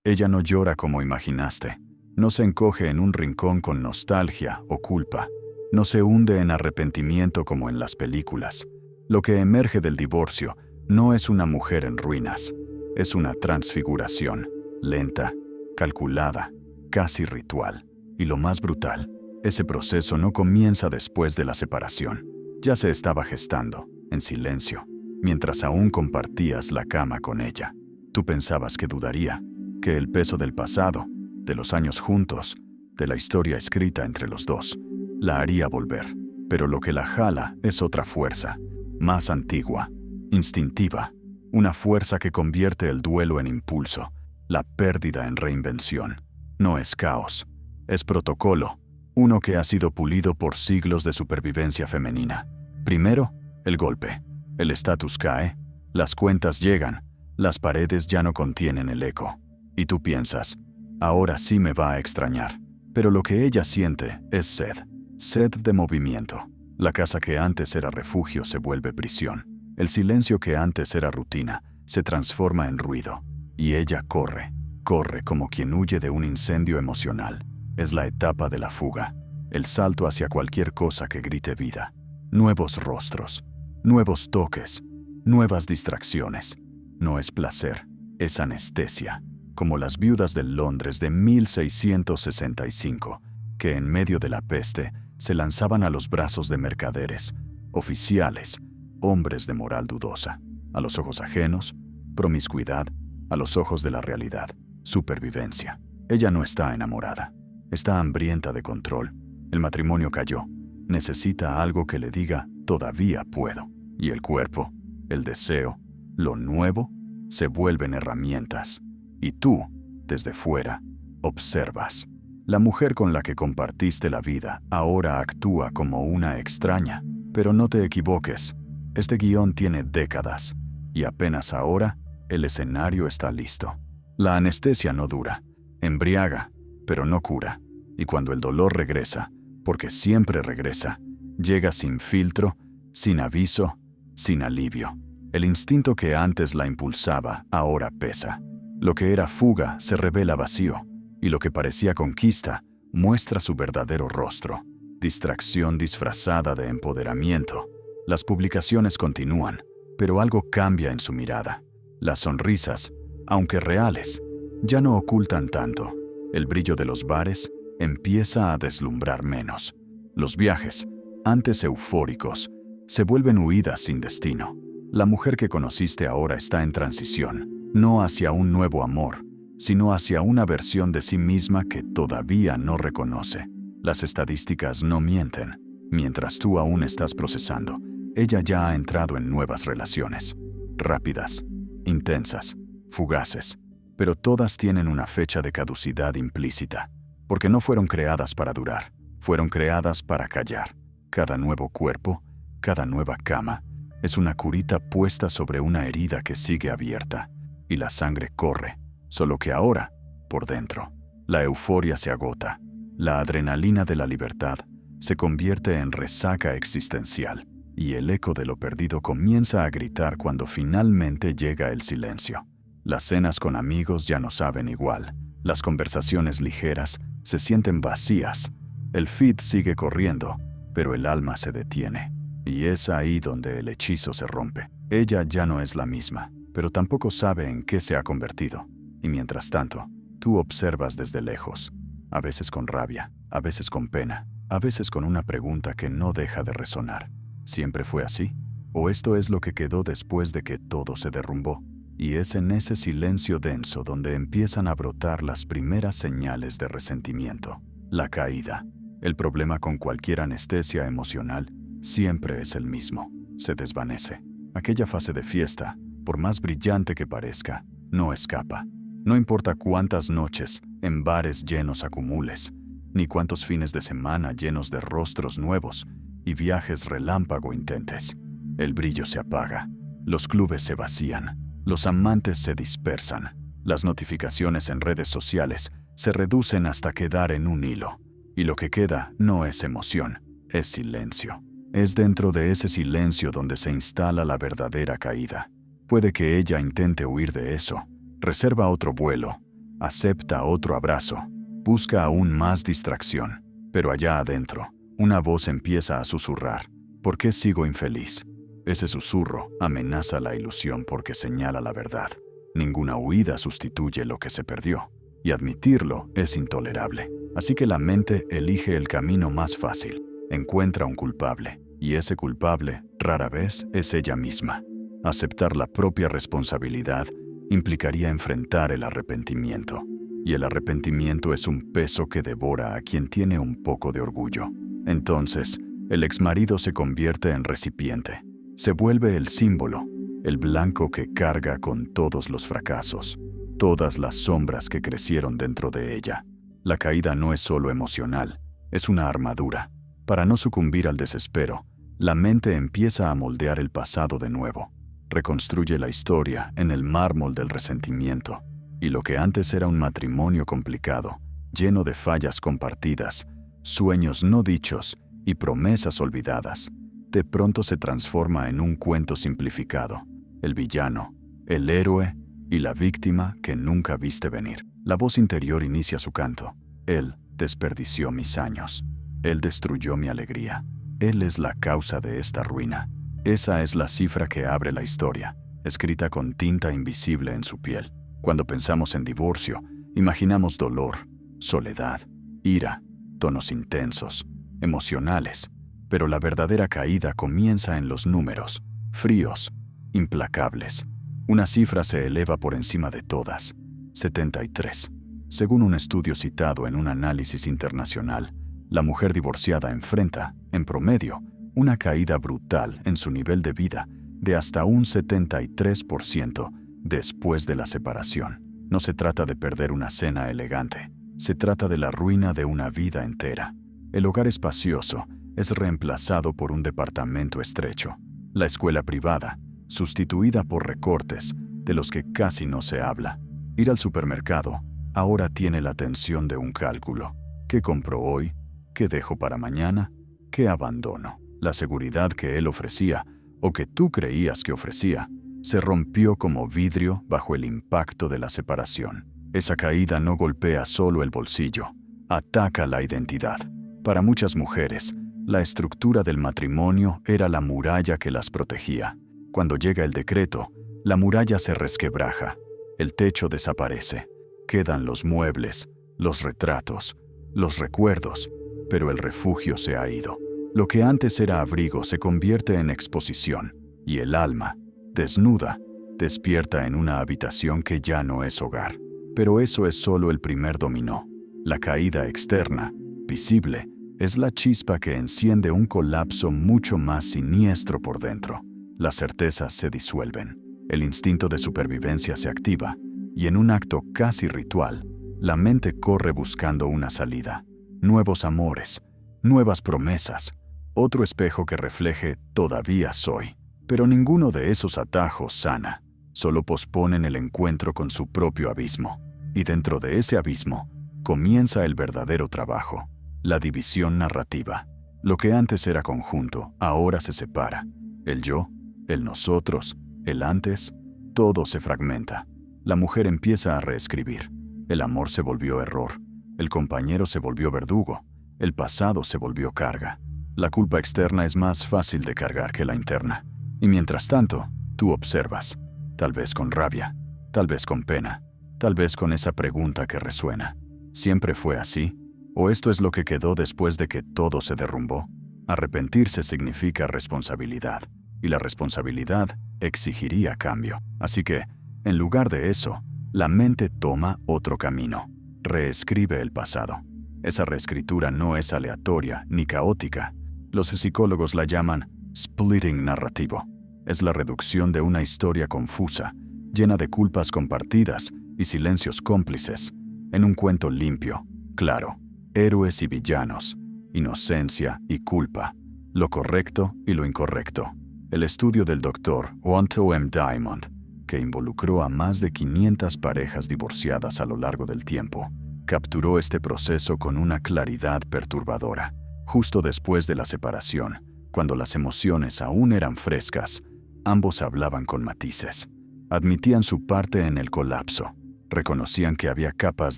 Ella no llora como imaginaste. No se encoge en un rincón con nostalgia o culpa. No se hunde en arrepentimiento como en las películas. Lo que emerge del divorcio no es una mujer en ruinas. Es una transfiguración, lenta, calculada, casi ritual. Y lo más brutal, ese proceso no comienza después de la separación. Ya se estaba gestando, en silencio, mientras aún compartías la cama con ella. Tú pensabas que dudaría, que el peso del pasado, de los años juntos, de la historia escrita entre los dos, la haría volver. Pero lo que la jala es otra fuerza, más antigua, instintiva, una fuerza que convierte el duelo en impulso, la pérdida en reinvención. No es caos, es protocolo, uno que ha sido pulido por siglos de supervivencia femenina. Primero, el golpe. El estatus cae, las cuentas llegan, las paredes ya no contienen el eco. Y tú piensas, ahora sí me va a extrañar. Pero lo que ella siente es sed. Sed de movimiento. La casa que antes era refugio se vuelve prisión. El silencio que antes era rutina se transforma en ruido. Y ella corre. Corre como quien huye de un incendio emocional. Es la etapa de la fuga. El salto hacia cualquier cosa que grite vida. Nuevos rostros. Nuevos toques. Nuevas distracciones. No es placer, es anestesia. Como las viudas de Londres de 1665, que en medio de la peste se lanzaban a los brazos de mercaderes, oficiales, hombres de moral dudosa, a los ojos ajenos, promiscuidad, a los ojos de la realidad, supervivencia. Ella no está enamorada, está hambrienta de control. El matrimonio cayó, necesita algo que le diga, todavía puedo. Y el cuerpo, el deseo, lo nuevo, se vuelven herramientas. Y tú, desde fuera, observas. La mujer con la que compartiste la vida ahora actúa como una extraña. Pero no te equivoques, este guión tiene décadas, y apenas ahora el escenario está listo. La anestesia no dura, embriaga, pero no cura. Y cuando el dolor regresa, porque siempre regresa, llega sin filtro, sin aviso, sin alivio. El instinto que antes la impulsaba ahora pesa. Lo que era fuga se revela vacío, y lo que parecía conquista muestra su verdadero rostro. Distracción disfrazada de empoderamiento. Las publicaciones continúan, pero algo cambia en su mirada. Las sonrisas, aunque reales, ya no ocultan tanto. El brillo de los bares empieza a deslumbrar menos. Los viajes, antes eufóricos, se vuelven huidas sin destino. La mujer que conociste ahora está en transición, no hacia un nuevo amor, sino hacia una versión de sí misma que todavía no reconoce. Las estadísticas no mienten. Mientras tú aún estás procesando, ella ya ha entrado en nuevas relaciones. Rápidas, intensas, fugaces, pero todas tienen una fecha de caducidad implícita, porque no fueron creadas para durar, fueron creadas para callar. Cada nuevo cuerpo, cada nueva cama, es una curita puesta sobre una herida que sigue abierta, y la sangre corre, solo que ahora, por dentro. La euforia se agota, la adrenalina de la libertad se convierte en resaca existencial, y el eco de lo perdido comienza a gritar cuando finalmente llega el silencio. Las cenas con amigos ya no saben igual, las conversaciones ligeras se sienten vacías, el feed sigue corriendo, pero el alma se detiene. Y es ahí donde el hechizo se rompe. Ella ya no es la misma, pero tampoco sabe en qué se ha convertido. Y mientras tanto, tú observas desde lejos, a veces con rabia, a veces con pena, a veces con una pregunta que no deja de resonar. ¿Siempre fue así? ¿O esto es lo que quedó después de que todo se derrumbó? Y es en ese silencio denso donde empiezan a brotar las primeras señales de resentimiento. La caída. El problema con cualquier anestesia emocional siempre es el mismo. Se desvanece. Aquella fase de fiesta, por más brillante que parezca, no escapa. No importa cuántas noches en bares llenos acumules, ni cuántos fines de semana llenos de rostros nuevos y viajes relámpago intentes. El brillo se apaga, los clubes se vacían, los amantes se dispersan, las notificaciones en redes sociales se reducen hasta quedar en un hilo. Y lo que queda no es emoción, es silencio. Es dentro de ese silencio donde se instala la verdadera caída. Puede que ella intente huir de eso, reserva otro vuelo, acepta otro abrazo, busca aún más distracción. Pero allá adentro, una voz empieza a susurrar. ¿Por qué sigo infeliz? Ese susurro amenaza la ilusión porque señala la verdad. Ninguna huida sustituye lo que se perdió, y admitirlo es intolerable. Así que la mente elige el camino más fácil, encuentra un culpable, y ese culpable rara vez es ella misma. Aceptar la propia responsabilidad implicaría enfrentar el arrepentimiento, y el arrepentimiento es un peso que devora a quien tiene un poco de orgullo. Entonces, el exmarido se convierte en recipiente, se vuelve el símbolo, el blanco que carga con todos los fracasos, todas las sombras que crecieron dentro de ella. La caída no es solo emocional, es una armadura. Para no sucumbir al desespero, la mente empieza a moldear el pasado de nuevo. Reconstruye la historia en el mármol del resentimiento. Y lo que antes era un matrimonio complicado, lleno de fallas compartidas, sueños no dichos y promesas olvidadas, de pronto se transforma en un cuento simplificado. El villano, el héroe y la víctima que nunca viste venir. La voz interior inicia su canto. Él desperdició mis años. Él destruyó mi alegría. Él es la causa de esta ruina. Esa es la cifra que abre la historia, escrita con tinta invisible en su piel. Cuando pensamos en divorcio, imaginamos dolor, soledad, ira, tonos intensos, emocionales. Pero la verdadera caída comienza en los números, fríos, implacables. Una cifra se eleva por encima de todas, 73. Según un estudio citado en un análisis internacional, la mujer divorciada enfrenta, en promedio, una caída brutal en su nivel de vida de hasta un 73% después de la separación. No se trata de perder una cena elegante, se trata de la ruina de una vida entera. El hogar espacioso es reemplazado por un departamento estrecho. La escuela privada, sustituida por recortes de los que casi no se habla. Ir al supermercado ahora tiene la tensión de un cálculo. ¿Qué compro hoy? ¿Qué dejo para mañana? ¿Qué abandono? La seguridad que él ofrecía, o que tú creías que ofrecía, se rompió como vidrio bajo el impacto de la separación. Esa caída no golpea solo el bolsillo, ataca la identidad. Para muchas mujeres, la estructura del matrimonio era la muralla que las protegía. Cuando llega el decreto, la muralla se resquebraja, el techo desaparece, quedan los muebles, los retratos, los recuerdos, pero el refugio se ha ido. Lo que antes era abrigo se convierte en exposición, y el alma, desnuda, despierta en una habitación que ya no es hogar. Pero eso es solo el primer dominó. La caída externa, visible, es la chispa que enciende un colapso mucho más siniestro por dentro. Las certezas se disuelven, el instinto de supervivencia se activa, y en un acto casi ritual, la mente corre buscando una salida. Nuevos amores, nuevas promesas, otro espejo que refleje todavía soy. Pero ninguno de esos atajos sana, solo posponen el encuentro con su propio abismo. Y dentro de ese abismo, comienza el verdadero trabajo, la división narrativa. Lo que antes era conjunto, ahora se separa. El yo, el nosotros, el antes, todo se fragmenta. La mujer empieza a reescribir. El amor se volvió error. El compañero se volvió verdugo. El pasado se volvió carga. La culpa externa es más fácil de cargar que la interna. Y mientras tanto, tú observas, tal vez con rabia, tal vez con pena, tal vez con esa pregunta que resuena. ¿Siempre fue así? ¿O esto es lo que quedó después de que todo se derrumbó? Arrepentirse significa responsabilidad, y la responsabilidad exigiría cambio. Así que, en lugar de eso, la mente toma otro camino. Reescribe el pasado. Esa reescritura no es aleatoria ni caótica. Los psicólogos la llaman splitting narrativo. Es la reducción de una historia confusa, llena de culpas compartidas y silencios cómplices, en un cuento limpio, claro, héroes y villanos, inocencia y culpa, lo correcto y lo incorrecto. El estudio del Dr. Wanto M. Diamond, que involucró a más de 500 parejas divorciadas a lo largo del tiempo, capturó este proceso con una claridad perturbadora. Justo después de la separación, cuando las emociones aún eran frescas, ambos hablaban con matices. Admitían su parte en el colapso, Reconocían que había capas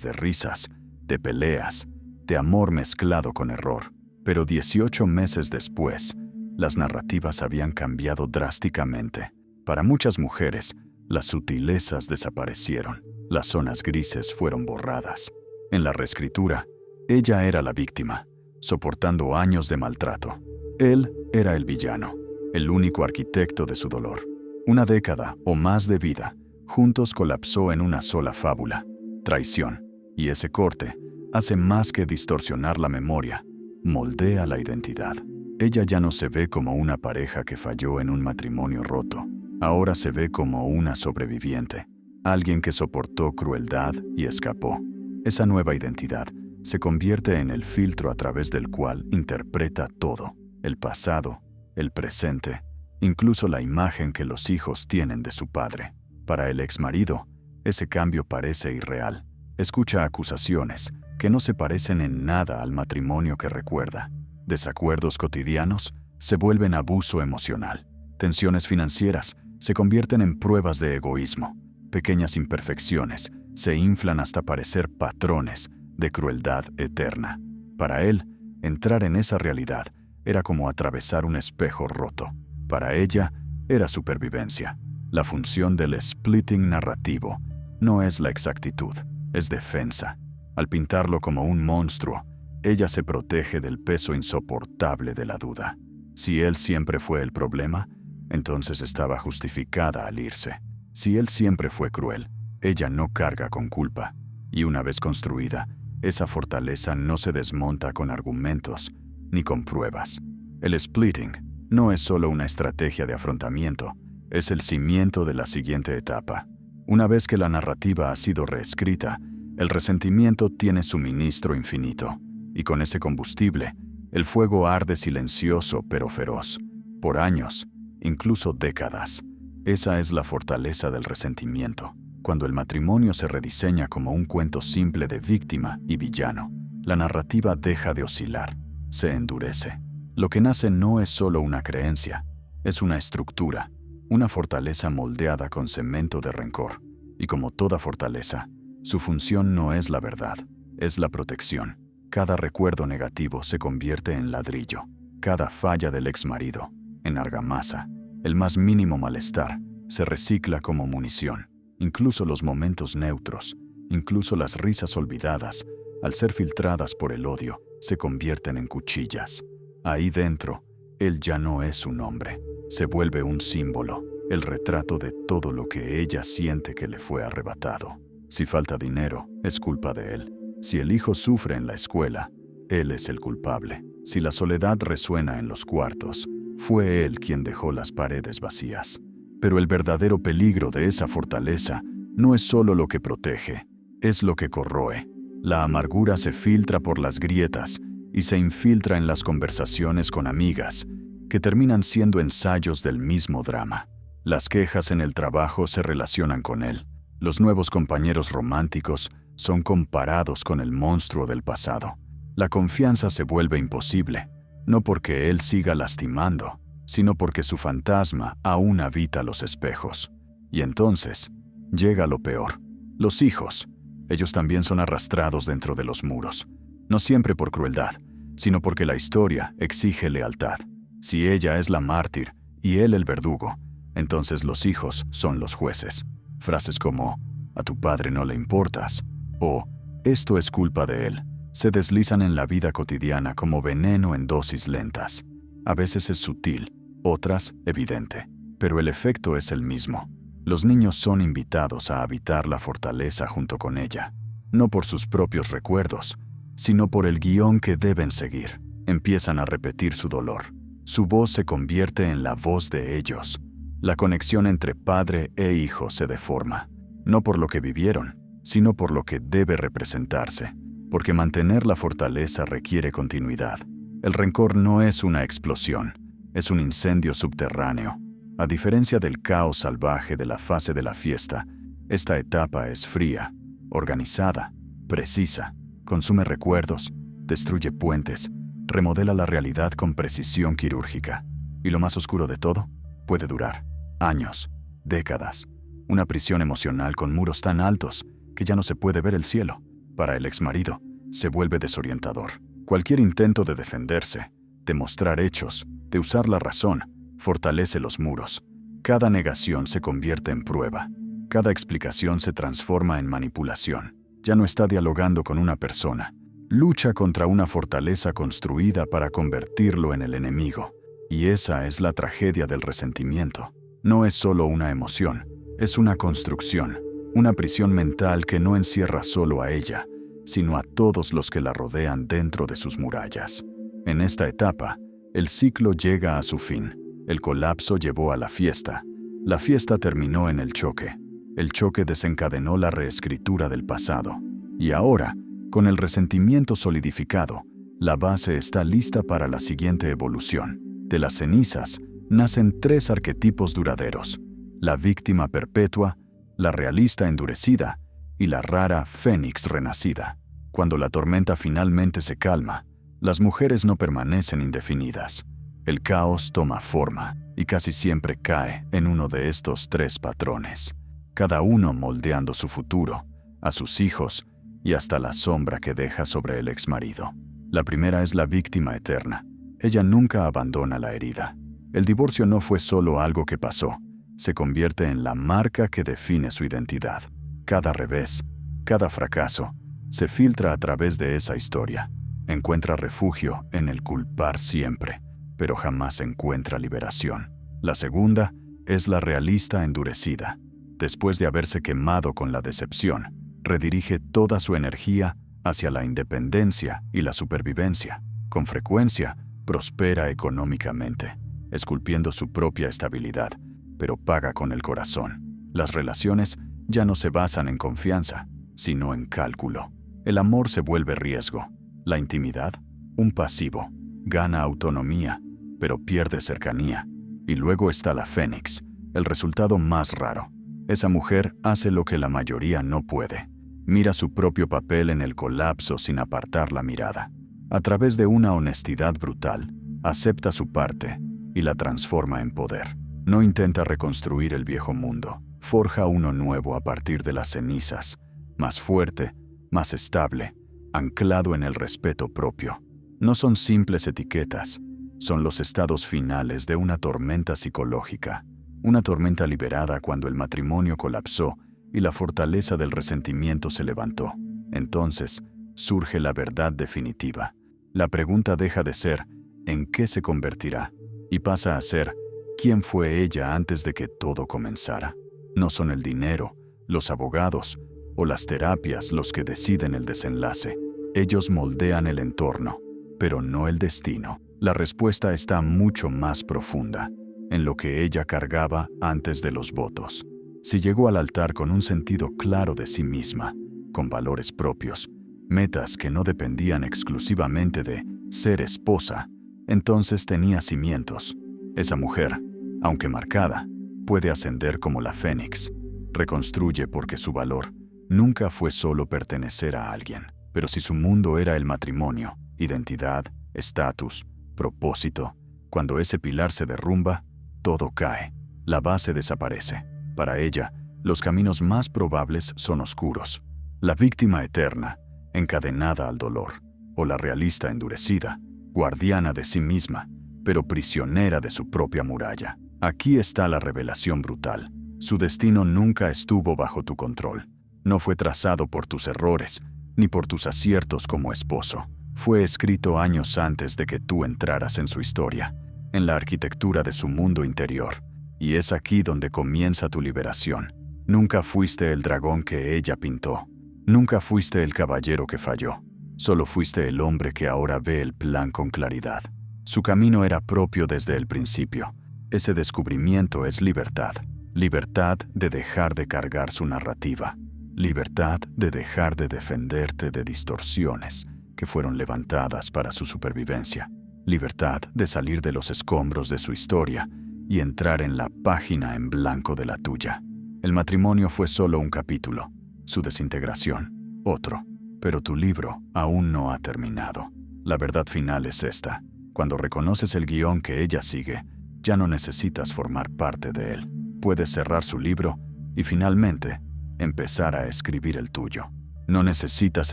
de risas, de peleas, de amor mezclado con error. Pero 18 meses después, las narrativas habían cambiado drásticamente. Para muchas mujeres, las sutilezas desaparecieron. Las zonas grises fueron borradas. En la reescritura, ella era la víctima, soportando años de maltrato. Él era el villano, el único arquitecto de su dolor. Una década o más de vida, juntos colapsó en una sola fábula: traición. Y ese corte hace más que distorsionar la memoria, moldea la identidad. Ella ya no se ve como una pareja que falló en un matrimonio roto. Ahora se ve como una sobreviviente, alguien que soportó crueldad y escapó. Esa nueva identidad se convierte en el filtro a través del cual interpreta todo: el pasado, el presente, incluso la imagen que los hijos tienen de su padre. Para el exmarido, ese cambio parece irreal. Escucha acusaciones que no se parecen en nada al matrimonio que recuerda. Desacuerdos cotidianos se vuelven abuso emocional. Tensiones financieras se convierten en pruebas de egoísmo. Pequeñas imperfecciones se inflan hasta parecer patrones de crueldad eterna. Para él, entrar en esa realidad era como atravesar un espejo roto. Para ella, era supervivencia. La función del splitting narrativo no es la exactitud, es defensa. Al pintarlo como un monstruo, ella se protege del peso insoportable de la duda. Si él siempre fue el problema, entonces estaba justificada al irse. Si él siempre fue cruel, ella no carga con culpa. Y una vez construida, esa fortaleza no se desmonta con argumentos ni con pruebas. El splitting no es solo una estrategia de afrontamiento, es el cimiento de la siguiente etapa. Una vez que la narrativa ha sido reescrita, el resentimiento tiene suministro infinito, y con ese combustible, el fuego arde silencioso pero feroz, por años, incluso décadas. Esa es la fortaleza del resentimiento. Cuando el matrimonio se rediseña como un cuento simple de víctima y villano, la narrativa deja de oscilar, se endurece. Lo que nace no es solo una creencia, es una estructura, una fortaleza moldeada con cemento de rencor. Y como toda fortaleza, su función no es la verdad, es la protección. Cada recuerdo negativo se convierte en ladrillo, cada falla del exmarido en argamasa. El más mínimo malestar se recicla como munición. Incluso los momentos neutros, incluso las risas olvidadas, al ser filtradas por el odio, se convierten en cuchillas. Ahí dentro, él ya no es un hombre, se vuelve un símbolo, el retrato de todo lo que ella siente que le fue arrebatado. Si falta dinero, es culpa de él. Si el hijo sufre en la escuela, él es el culpable. Si la soledad resuena en los cuartos, fue él quien dejó las paredes vacías. Pero el verdadero peligro de esa fortaleza no es solo lo que protege, es lo que corroe. La amargura se filtra por las grietas y se infiltra en las conversaciones con amigas, que terminan siendo ensayos del mismo drama. Las quejas en el trabajo se relacionan con él. Los nuevos compañeros románticos son comparados con el monstruo del pasado. La confianza se vuelve imposible, no porque él siga lastimando, sino porque su fantasma aún habita los espejos. Y entonces, llega lo peor. Los hijos. Ellos también son arrastrados dentro de los muros. No siempre por crueldad, sino porque la historia exige lealtad. Si ella es la mártir y él el verdugo, entonces los hijos son los jueces. Frases como, a tu padre no le importas, o, esto es culpa de él, se deslizan en la vida cotidiana como veneno en dosis lentas. A veces es sutil, otras evidente, pero el efecto es el mismo. Los niños son invitados a habitar la fortaleza junto con ella, no por sus propios recuerdos, sino por el guión que deben seguir. Empiezan a repetir su dolor. Su voz se convierte en la voz de ellos. La conexión entre padre e hijo se deforma, no por lo que vivieron, sino por lo que debe representarse, porque mantener la fortaleza requiere continuidad. El rencor no es una explosión, es un incendio subterráneo. A diferencia del caos salvaje de la fase de la fiesta, esta etapa es fría, organizada, precisa, consume recuerdos, destruye puentes, remodela la realidad con precisión quirúrgica. Y lo más oscuro de todo, puede durar años, décadas. Una prisión emocional con muros tan altos que ya no se puede ver el cielo. Para el exmarido, se vuelve desorientador. Cualquier intento de defenderse, de mostrar hechos, de usar la razón, fortalece los muros. Cada negación se convierte en prueba. Cada explicación se transforma en manipulación. Ya no está dialogando con una persona. Lucha contra una fortaleza construida para convertirlo en el enemigo. Y esa es la tragedia del resentimiento. No es solo una emoción, es una construcción, una prisión mental que no encierra solo a ella, sino a todos los que la rodean dentro de sus murallas. En esta etapa, el ciclo llega a su fin. El colapso llevó a la fiesta. La fiesta terminó en el choque. El choque desencadenó la reescritura del pasado. Y ahora, con el resentimiento solidificado, la base está lista para la siguiente evolución. De las cenizas, nacen 3 arquetipos duraderos: la víctima perpetua, la realista endurecida y la rara fénix renacida. Cuando la tormenta finalmente se calma, las mujeres no permanecen indefinidas. El caos toma forma y casi siempre cae en uno de estos 3 patrones, cada uno moldeando su futuro, a sus hijos y hasta la sombra que deja sobre el exmarido. La primera es la víctima eterna. Ella nunca abandona la herida. El divorcio no fue solo algo que pasó, se convierte en la marca que define su identidad. Cada revés, cada fracaso, se filtra a través de esa historia. Encuentra refugio en el culpar siempre, pero jamás encuentra liberación. La segunda es la realista endurecida. Después de haberse quemado con la decepción, redirige toda su energía hacia la independencia y la supervivencia. Con frecuencia, prospera económicamente, esculpiendo su propia estabilidad, pero paga con el corazón. Las relaciones ya no se basan en confianza, sino en cálculo. El amor se vuelve riesgo. La intimidad, un pasivo. Gana autonomía, pero pierde cercanía. Y luego está la fénix, el resultado más raro. Esa mujer hace lo que la mayoría no puede. Mira su propio papel en el colapso sin apartar la mirada. A través de una honestidad brutal, acepta su parte y la transforma en poder. No intenta reconstruir el viejo mundo, forja uno nuevo a partir de las cenizas, más fuerte, más estable, anclado en el respeto propio. No son simples etiquetas, son los estados finales de una tormenta psicológica, una tormenta liberada cuando el matrimonio colapsó y la fortaleza del resentimiento se levantó. Entonces, surge la verdad definitiva. La pregunta deja de ser ¿en qué se convertirá? Y pasa a ser ¿quién fue ella antes de que todo comenzara? No son el dinero, los abogados o las terapias los que deciden el desenlace. Ellos moldean el entorno, pero no el destino. La respuesta está mucho más profunda, en lo que ella cargaba antes de los votos. Si llegó al altar con un sentido claro de sí misma, con valores propios, metas que no dependían exclusivamente de ser esposa, entonces tenía cimientos. Esa mujer, aunque marcada, puede ascender como la fénix. Reconstruye porque su valor nunca fue solo pertenecer a alguien. Pero si su mundo era el matrimonio, identidad, estatus, propósito, cuando ese pilar se derrumba, todo cae. La base desaparece. Para ella, los caminos más probables son oscuros. La víctima eterna, encadenada al dolor, o la realista endurecida, guardiana de sí misma, pero prisionera de su propia muralla. Aquí está la revelación brutal. Su destino nunca estuvo bajo tu control. No fue trazado por tus errores, ni por tus aciertos como esposo. Fue escrito años antes de que tú entraras en su historia, en la arquitectura de su mundo interior. Y es aquí donde comienza tu liberación. Nunca fuiste el dragón que ella pintó. Nunca fuiste el caballero que falló. Solo fuiste el hombre que ahora ve el plan con claridad. Su camino era propio desde el principio. Ese descubrimiento es libertad. Libertad de dejar de cargar su narrativa. Libertad de dejar de defenderte de distorsiones que fueron levantadas para su supervivencia. Libertad de salir de los escombros de su historia y entrar en la página en blanco de la tuya. El matrimonio fue solo un capítulo, su desintegración, otro. Pero tu libro aún no ha terminado. La verdad final es esta. Cuando reconoces el guión que ella sigue, ya no necesitas formar parte de él. Puedes cerrar su libro y finalmente empezar a escribir el tuyo. No necesitas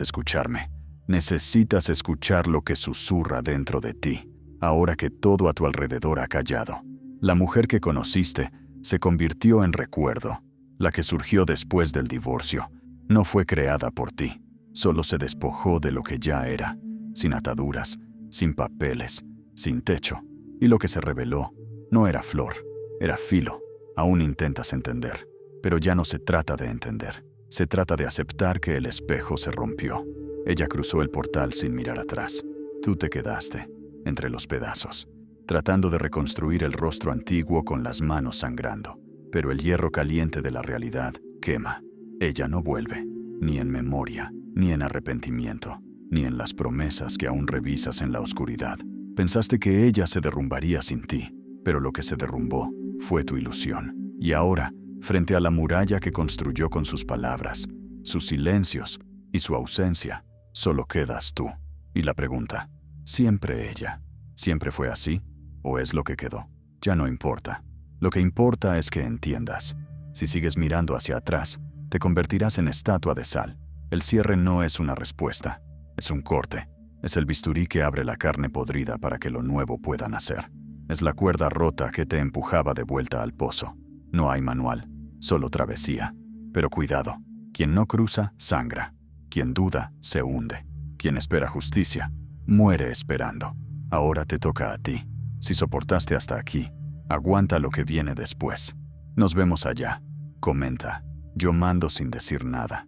escucharme. Necesitas escuchar lo que susurra dentro de ti, ahora que todo a tu alrededor ha callado. La mujer que conociste se convirtió en recuerdo. La que surgió después del divorcio no fue creada por ti. Solo se despojó de lo que ya era, sin ataduras, sin papeles, sin techo. Y lo que se reveló no era flor, era filo. Aún intentas entender, pero ya no se trata de entender. Se trata de aceptar que el espejo se rompió. Ella cruzó el portal sin mirar atrás. Tú te quedaste entre los pedazos, tratando de reconstruir el rostro antiguo con las manos sangrando. Pero el hierro caliente de la realidad quema. Ella no vuelve, ni en memoria, ni en arrepentimiento, ni en las promesas que aún revisas en la oscuridad. Pensaste que ella se derrumbaría sin ti, pero lo que se derrumbó fue tu ilusión. Y ahora, frente a la muralla que construyó con sus palabras, sus silencios y su ausencia, solo quedas tú. Y la pregunta, ¿siempre ella? ¿Siempre fue así? ¿O es lo que quedó? Ya no importa. Lo que importa es que entiendas. Si sigues mirando hacia atrás, te convertirás en estatua de sal. El cierre no es una respuesta, es un corte. Es el bisturí que abre la carne podrida para que lo nuevo pueda nacer. Es la cuerda rota que te empujaba de vuelta al pozo. No hay manual, solo travesía. Pero cuidado, quien no cruza, sangra. Quien duda, se hunde. Quien espera justicia, muere esperando. Ahora te toca a ti. Si soportaste hasta aquí, aguanta lo que viene después. Nos vemos allá. Comenta. Yo mando sin decir nada.